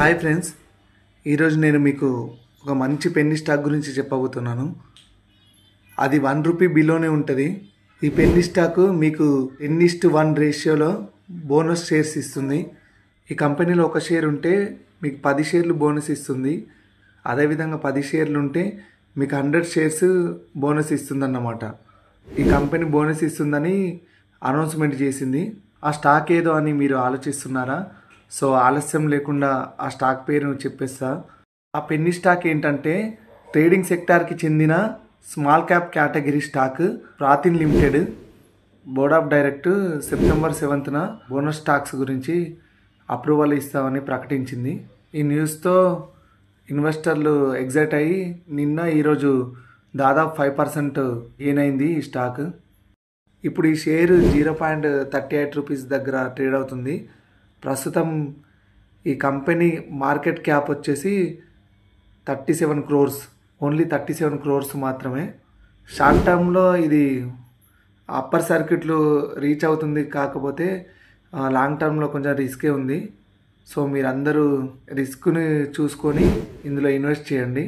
Hi friends, ఈరోజు నేను మీకు ఒక మంచి పెన్నీ స్టాక్ గురించి చెప్పబోతున్నాను. అది ₹1 బిలోనే ఉంటుంది. ఈ పెన్నీ స్టాక్ మీకు 10:1 రేషియోలో బోనస్ షేర్స్ ఇస్తుంది. ఈ కంపెనీలో ఒక షేర్ ఉంటే మీకు 10 షేర్లు బోనస్ ఇస్తుంది. అదేవిధంగా 10 షేర్లు ఉంటే మీకు 100 షేర్స్ బోనస్ ఇస్తుందన్నమాట. ఈ కంపెనీ బోనస్ ఇస్తుందని అనౌన్స్మెంట్ చేసింది. ఆ స్టాక్ ఏదో అని మీరు ఆలోచిస్తున్నారా? సో ఆలస్యం లేకుండా ఆ స్టాక్ పేరును చెప్పేస్తా. ఆ పెన్నీ స్టాక్ ఏంటంటే ట్రేడింగ్ సెక్టార్కి చెందిన స్మాల్ క్యాప్ కేటగిరీ స్టాక్. ప్రాతిన్ limited board of director September 7న బోనస్ స్టాక్స్ గురించి అప్రూవల్ ఇస్తామని ప్రకటించింది. ఈ న్యూస్తో ఇన్వెస్టర్లు ఎగ్జైట్ అయ్యి నిన్న ఈరోజు దాదాపు 5% గెయిన్ అయింది ఈ స్టాక్. ఇప్పుడు ఈ షేర్ ₹0.38 దగ్గర ట్రేడ్ అవుతుంది. ప్రస్తుతం ఈ కంపెనీ మార్కెట్ క్యాప్ వచ్చేసి 37 crores, ఓన్లీ 37 crores మాత్రమే. షార్ట్ టర్మ్లో ఇది అప్పర్ సర్క్యూట్లు రీచ్ అవుతుంది, కాకపోతే లాంగ్ టర్మ్లో కొంచెం రిస్కే ఉంది. సో మీరందరూ రిస్క్ని చూసుకొని ఇందులో ఇన్వెస్ట్ చేయండి.